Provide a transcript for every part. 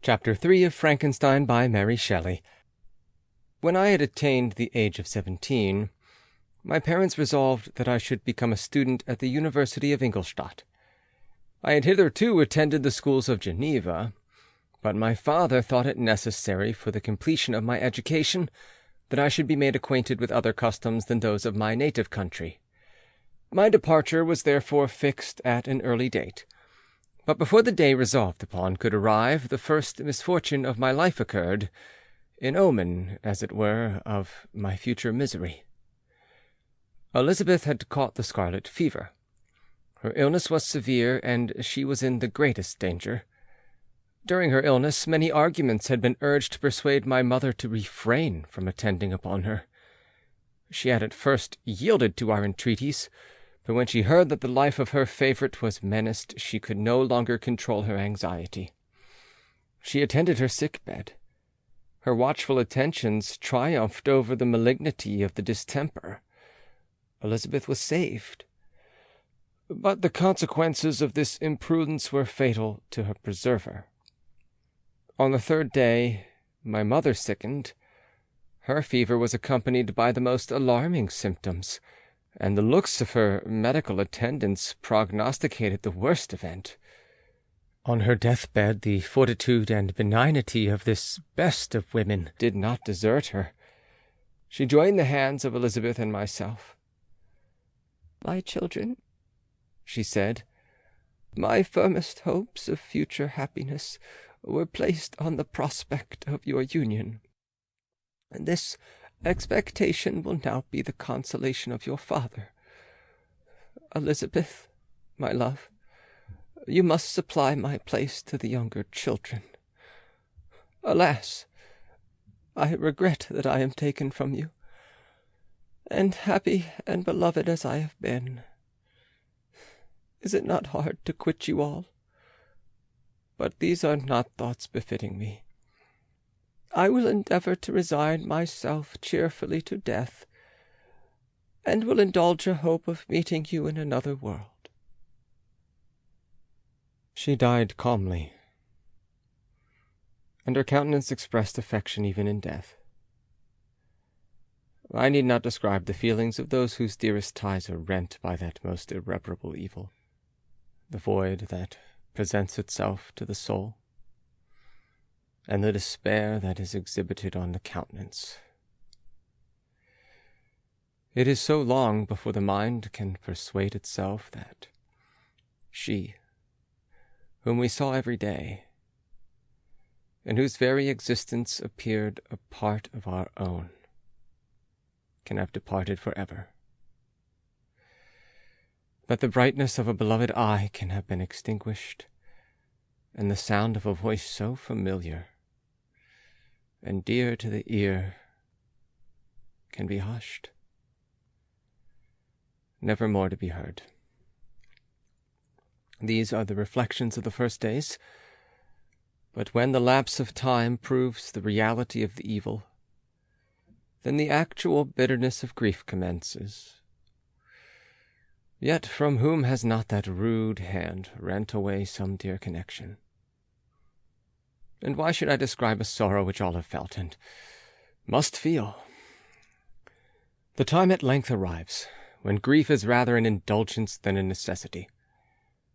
Chapter 3 of Frankenstein by Mary Shelley. When I had attained the age of 17, my parents resolved that I should become a student at the University of Ingolstadt. I had hitherto attended the schools of Geneva, but my father thought it necessary for the completion of my education that I should be made acquainted with other customs than those of my native country. My departure was therefore fixed at an early date. But before the day resolved upon could arrive, the first misfortune of my life occurred, an omen, as it were, of my future misery. Elizabeth had caught the scarlet fever. Her illness was severe, and she was in the greatest danger. During her illness, many arguments had been urged to persuade my mother to refrain from attending upon her. She had at first yielded to our entreaties, but when she heard that the life of her favourite was menaced, she could no longer control her anxiety. She attended her sick bed. Her watchful attentions triumphed over the malignity of the distemper. Elizabeth was saved, but the consequences of this imprudence were fatal to her preserver. On the third day, my mother sickened. Her fever was accompanied by the most alarming symptoms, and the looks of her medical attendants prognosticated the worst event. On her deathbed, the fortitude and benignity of this best of women did not desert her. She joined the hands of Elizabeth and myself. "My children," she said, "my firmest hopes of future happiness were placed on the prospect of your union. This expectation will now be the consolation of your father. Elizabeth, my love, you must supply my place to the younger children. Alas, I regret that I am taken from you, and happy and beloved as I have been. Is it not hard to quit you all? But these are not thoughts befitting me. I will endeavour to resign myself cheerfully to death, and will indulge a hope of meeting you in another world." She died calmly, and her countenance expressed affection even in death. I need not describe the feelings of those whose dearest ties are rent by that most irreparable evil, the void that presents itself to the soul, and the despair that is exhibited on the countenance. It is so long before the mind can persuade itself that she, whom we saw every day, and whose very existence appeared a part of our own, can have departed forever, that the brightness of a beloved eye can have been extinguished, and the sound of a voice so familiar and dear to the ear can be hushed, never more to be heard. These are the reflections of the first days, but when the lapse of time proves the reality of the evil, then the actual bitterness of grief commences. Yet from whom has not that rude hand rent away some dear connection? And why should I describe a sorrow which all have felt, and must feel? The time at length arrives, when grief is rather an indulgence than a necessity,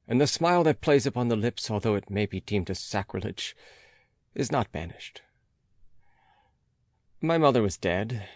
and the smile that plays upon the lips, although it may be deemed a sacrilege, is not banished. My mother was dead,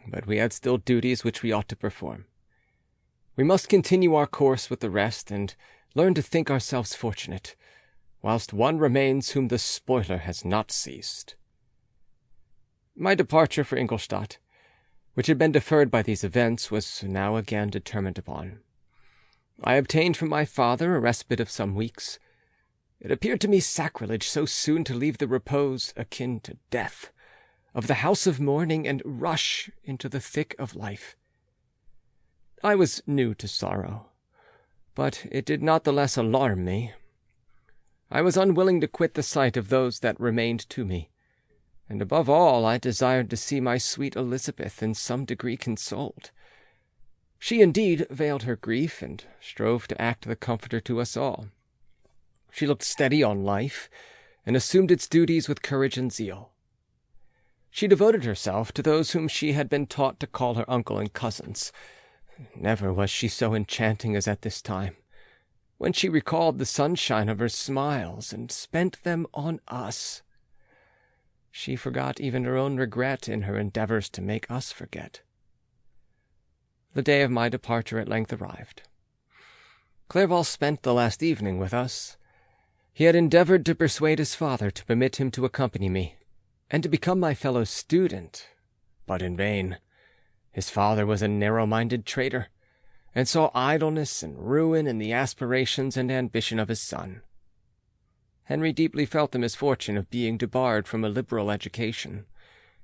but we had still duties which we ought to perform. We must continue our course with the rest, and learn to think ourselves fortunate, whilst one remains whom the spoiler has not seized. My departure for Ingolstadt, which had been deferred by these events, was now again determined upon. I obtained from my father a respite of some weeks. It appeared to me sacrilege so soon to leave the repose, akin to death, of the house of mourning, and rush into the thick of life. I was new to sorrow, but it did not the less alarm me. I was unwilling to quit the sight of those that remained to me, and above all I desired to see my sweet Elizabeth in some degree consoled. She indeed veiled her grief, and strove to act the comforter to us all. She looked steady on life, and assumed its duties with courage and zeal. She devoted herself to those whom she had been taught to call her uncle and cousins. Never was she so enchanting as at this time, when she recalled the sunshine of her smiles and spent them on us. She forgot even her own regret in her endeavors to make us forget. The day of my departure at length arrived. Clerval spent the last evening with us. He had endeavored to persuade his father to permit him to accompany me, and to become my fellow student, but in vain. His father was a narrow-minded traitor, and saw idleness and ruin in the aspirations and ambition of his son. Henry deeply felt the misfortune of being debarred from a liberal education.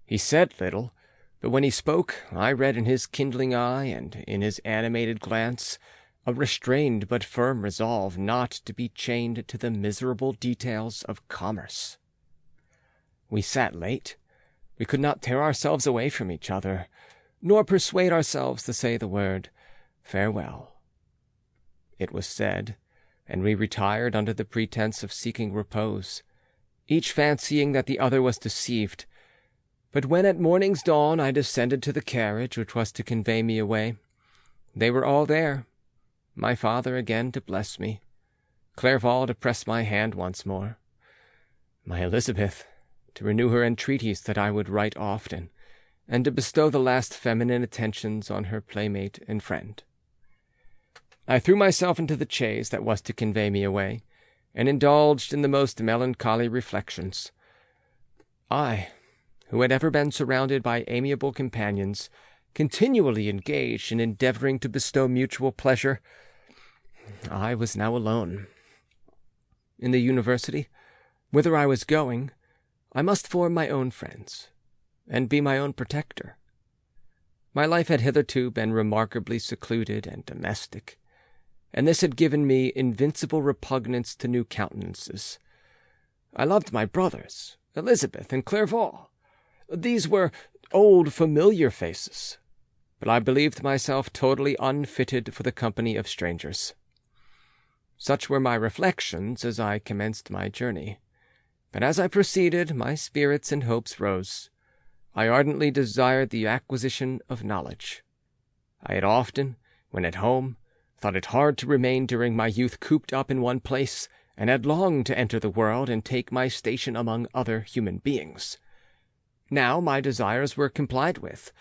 He said little, but when he spoke, I read in his kindling eye and in his animated glance a restrained but firm resolve not to be chained to the miserable details of commerce. We sat late. We could not tear ourselves away from each other, nor persuade ourselves to say the word farewell. It was said, and we retired under the pretence of seeking repose, each fancying that the other was deceived. But when at morning's dawn I descended to the carriage which was to convey me away, they were all there, my father again to bless me, Clerval to press my hand once more, my Elizabeth to renew her entreaties that I would write often, and to bestow the last feminine attentions on her playmate and friend. I threw myself into the chaise that was to convey me away, and indulged in the most melancholy reflections. I, who had ever been surrounded by amiable companions, continually engaged in endeavouring to bestow mutual pleasure, I was now alone. In the university, whither I was going, I must form my own friends, and be my own protector. My life had hitherto been remarkably secluded and domestic, and this had given me invincible repugnance to new countenances. I loved my brothers, Elizabeth and Clerval. These were old familiar faces, but I believed myself totally unfitted for the company of strangers. Such were my reflections as I commenced my journey, but as I proceeded, my spirits and hopes rose. I ardently desired the acquisition of knowledge. I had often, when at home, thought it hard to remain during my youth cooped up in one place, and had longed to enter the world and take my station among other human beings. Now my desires were complied with,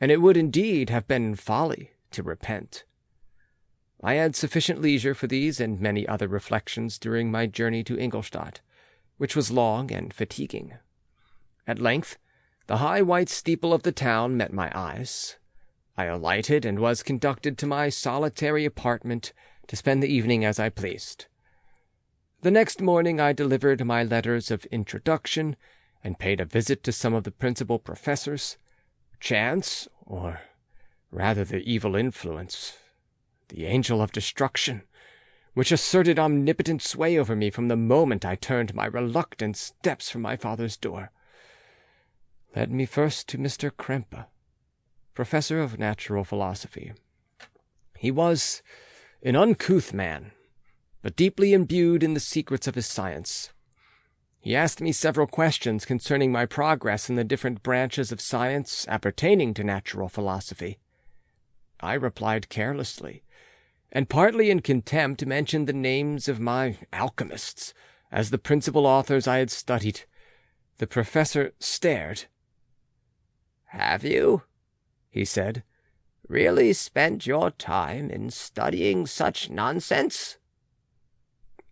and it would indeed have been folly to repent. I had sufficient leisure for these and many other reflections during my journey to Ingolstadt, which was long and fatiguing. At length, the high white steeple of the town met my eyes. I alighted and was conducted to my solitary apartment to spend the evening as I pleased. The next morning I delivered my letters of introduction and paid a visit to some of the principal professors. Chance, or rather the evil influence, the angel of destruction, which asserted omnipotent sway over me from the moment I turned my reluctant steps from my father's door, led me first to Mr. Krempe, professor of natural philosophy. He was an uncouth man, but deeply imbued in the secrets of his science. He asked me several questions concerning my progress in the different branches of science appertaining to natural philosophy. I replied carelessly, and partly in contempt mentioned the names of my alchemists as the principal authors I had studied. The professor stared. "Have you," he said, "really spent your time in studying such nonsense?"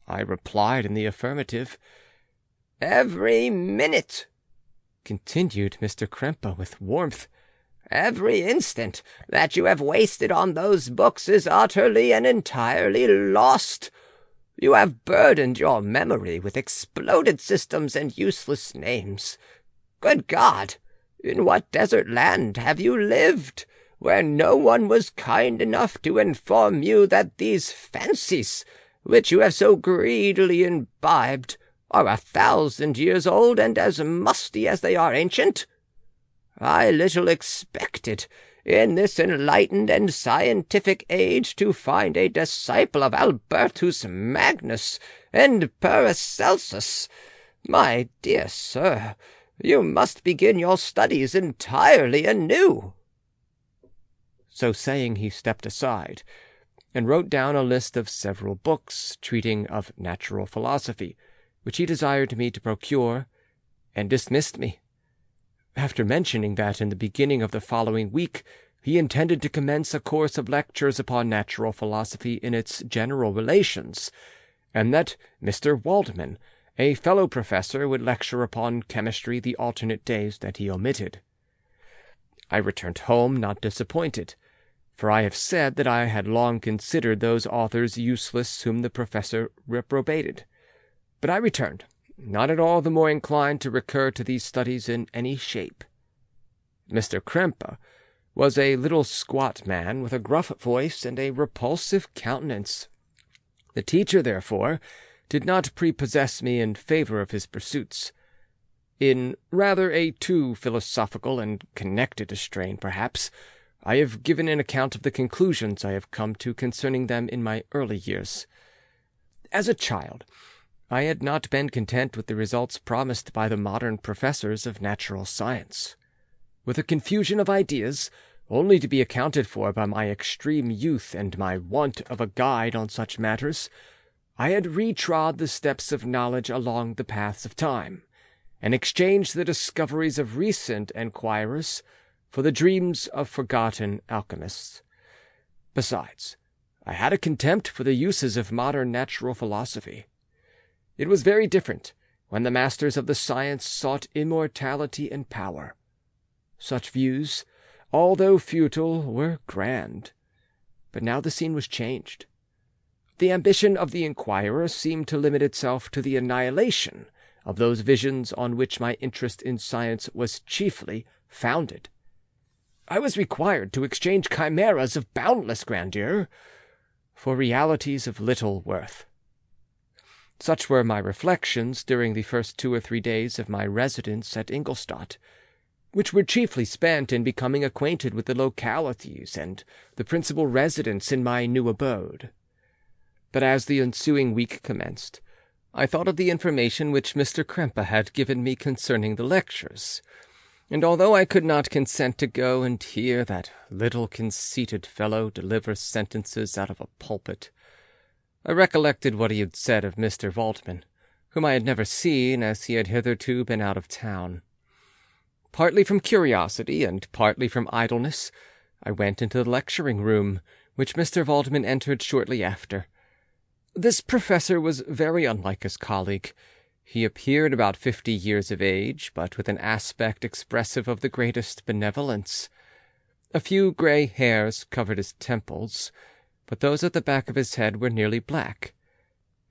I replied in the affirmative. "Every minute," continued Mr. Krempe with warmth, "every instant that you have wasted on those books is utterly and entirely lost. You have burdened your memory with exploded systems and useless names. Good God! In what desert land have you lived, where no one was kind enough to inform you that these fancies, which you have so greedily imbibed, are 1,000 years old and as musty as they are ancient? I little expected, in this enlightened and scientific age, to find a disciple of Albertus Magnus and Paracelsus. My dear sir, you must begin your studies entirely anew." So saying, he stepped aside, and wrote down a list of several books treating of natural philosophy, which he desired me to procure, and dismissed me, after mentioning that in the beginning of the following week he intended to commence a course of lectures upon natural philosophy in its general relations, and that Mr. Waldman, a fellow professor, would lecture upon chemistry the alternate days that he omitted. I returned home not disappointed, for I have said that I had long considered those authors useless whom the professor reprobated. But I returned, not at all the more inclined to recur to these studies in any shape. Mr. Krempe was a little squat man with a gruff voice and a repulsive countenance. The teacher, therefore, did not prepossess me in favour of his pursuits. In rather a too philosophical and connected a strain, perhaps, I have given an account of the conclusions I have come to concerning them in my early years. As a child, I had not been content with the results promised by the modern professors of natural science. With a confusion of ideas, only to be accounted for by my extreme youth and my want of a guide on such matters, I had retrod the steps of knowledge along the paths of time, and exchanged the discoveries of recent enquirers for the dreams of forgotten alchemists. Besides, I had a contempt for the uses of modern natural philosophy. It was very different when the masters of the science sought immortality and power. Such views, although futile, were grand. But now the scene was changed. The ambition of the inquirer seemed to limit itself to the annihilation of those visions on which my interest in science was chiefly founded. I was required to exchange chimeras of boundless grandeur for realities of little worth. Such were my reflections during the first 2 or 3 days of my residence at Ingolstadt, which were chiefly spent in becoming acquainted with the localities and the principal residents in my new abode. But as the ensuing week commenced, I thought of the information which Mr. Krempe had given me concerning the lectures, and although I could not consent to go and hear that little conceited fellow deliver sentences out of a pulpit, I recollected what he had said of Mr. Waldman, whom I had never seen, as he had hitherto been out of town. Partly from curiosity and partly from idleness, I went into the lecturing room, which Mr. Waldman entered shortly after. This professor was very unlike his colleague. He appeared about 50 years of age, but with an aspect expressive of the greatest benevolence. A few grey hairs covered his temples, but those at the back of his head were nearly black.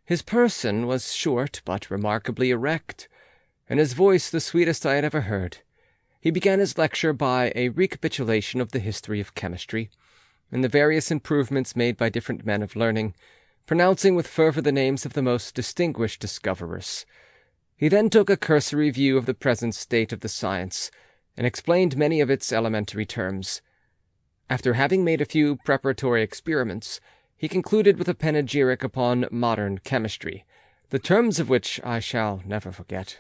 His person was short but remarkably erect, and his voice the sweetest I had ever heard. He began his lecture by a recapitulation of the history of chemistry, and the various improvements made by different men of learning, pronouncing with fervour the names of the most distinguished discoverers. He then took a cursory view of the present state of the science, and explained many of its elementary terms. After having made a few preparatory experiments, he concluded with a panegyric upon modern chemistry, the terms of which I shall never forget.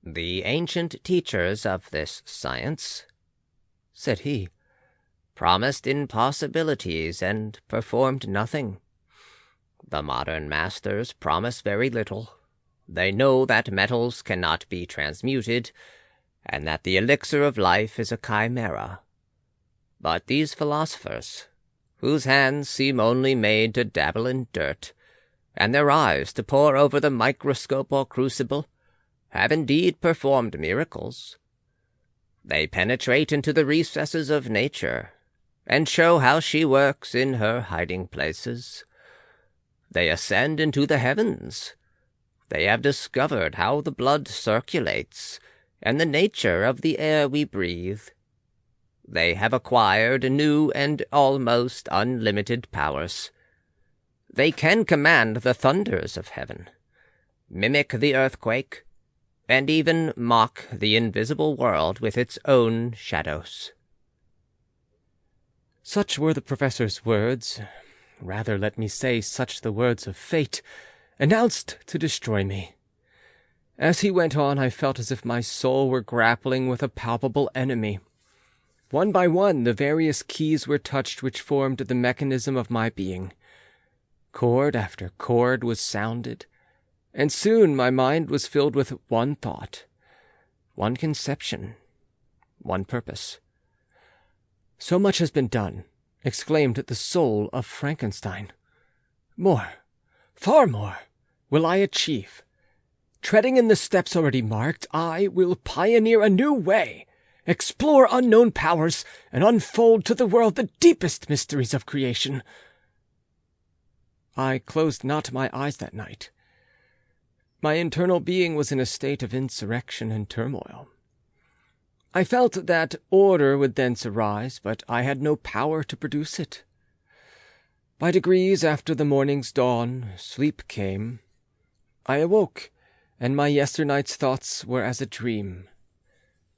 "The ancient teachers of this science," said he, "promised impossibilities and performed nothing. The modern masters promise very little. They know that metals cannot be transmuted, and that the elixir of life is a chimera. But these philosophers, whose hands seem only made to dabble in dirt, and their eyes to pore over the microscope or crucible, have indeed performed miracles. They penetrate into the recesses of nature, and show how she works in her hiding places. They ascend into the heavens. They have discovered how the blood circulates, and the nature of the air we breathe. They have acquired new and almost unlimited powers. They can command the thunders of heaven, mimic the earthquake, and even mock the invisible world with its own shadows." Such were the professor's words, rather let me say such the words of fate, announced to destroy me. As he went on, I felt as if my soul were grappling with a palpable enemy. One by one, the various keys were touched which formed the mechanism of my being. Chord after chord was sounded, and soon my mind was filled with one thought, one conception, one purpose. "So much has been done," exclaimed the soul of Frankenstein. "More, far more, will I achieve. Treading in the steps already marked, I will pioneer a new way, explore unknown powers, and unfold to the world the deepest mysteries of creation." I closed not my eyes that night. My internal being was in a state of insurrection and turmoil. I felt that order would thence arise, but I had no power to produce it. By degrees, after the morning's dawn, sleep came. I awoke, and my yesternight's thoughts were as a dream.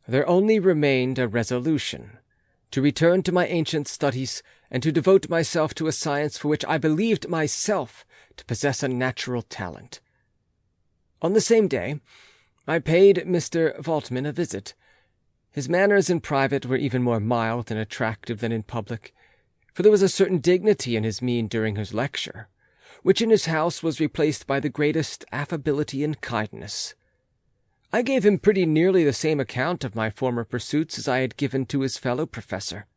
There only remained a resolution, to return to my ancient studies, and to devote myself to a science for which I believed myself to possess a natural talent. On the same day, I paid Mr. Valtman a visit. His manners in private were even more mild and attractive than in public, for there was a certain dignity in his mien during his lecture, which in his house was replaced by the greatest affability and kindness. I gave him pretty nearly the same account of my former pursuits as I had given to his fellow professor.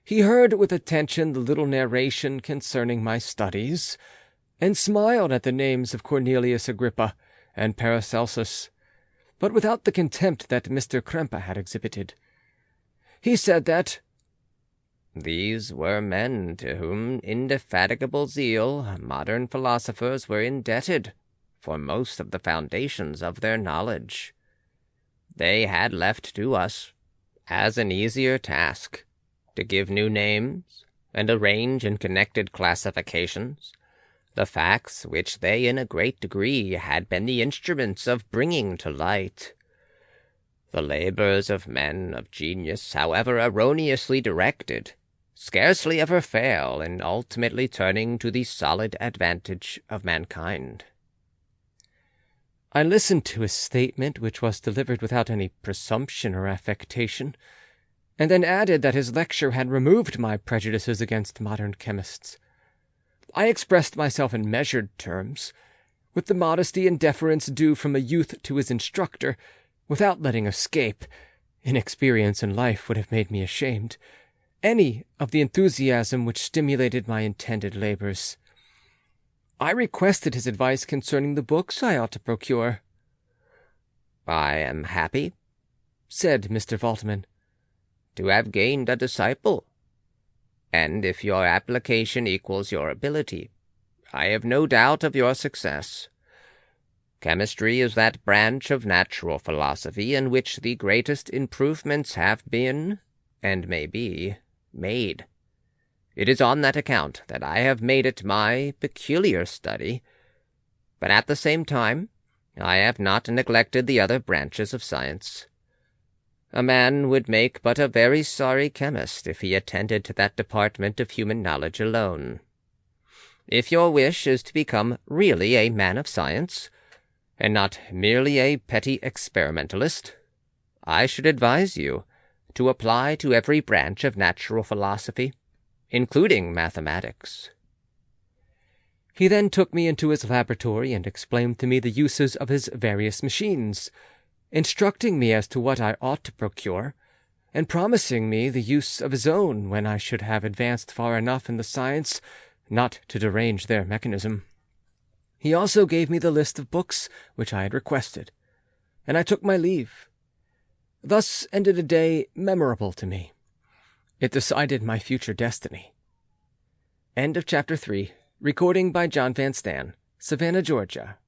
He heard with attention the little narration concerning my studies, and smiled at the names of Cornelius Agrippa and Paracelsus, but without the contempt that Mr. Krempe had exhibited. He said that these were men to whom indefatigable zeal modern philosophers were indebted for most of the foundations of their knowledge. They had left to us, as an easier task, to give new names and arrange in connected classifications the facts which they in a great degree had been the instruments of bringing to light. The labors of men of genius, however erroneously directed, scarcely ever fail in ultimately turning to the solid advantage of mankind. I listened to his statement, which was delivered without any presumption or affectation, and then added that his lecture had removed my prejudices against modern chemists. I expressed myself in measured terms, with the modesty and deference due from a youth to his instructor, without letting escape — inexperience in life would have made me ashamed — any of the enthusiasm which stimulated my intended labors. I requested his advice concerning the books I ought to procure. "I am happy," said Mr. Valtman, "to have gained a disciple, and if your application equals your ability, I have no doubt of your success. Chemistry is that branch of natural philosophy in which the greatest improvements have been, and may be, made. It is on that account that I have made it my peculiar study, but at the same time I have not neglected the other branches of science. A man would make but a very sorry chemist if he attended to that department of human knowledge alone. If your wish is to become really a man of science, and not merely a petty experimentalist, I should advise you to apply to every branch of natural philosophy, including mathematics." He then took me into his laboratory and explained to me the uses of his various machines, instructing me as to what I ought to procure, and promising me the use of his own when I should have advanced far enough in the science not to derange their mechanism. He also gave me the list of books which I had requested, and I took my leave. Thus ended a day memorable to me. It decided my future destiny. End of Chapter 3. Recording by John Van Stan, Savannah, Georgia.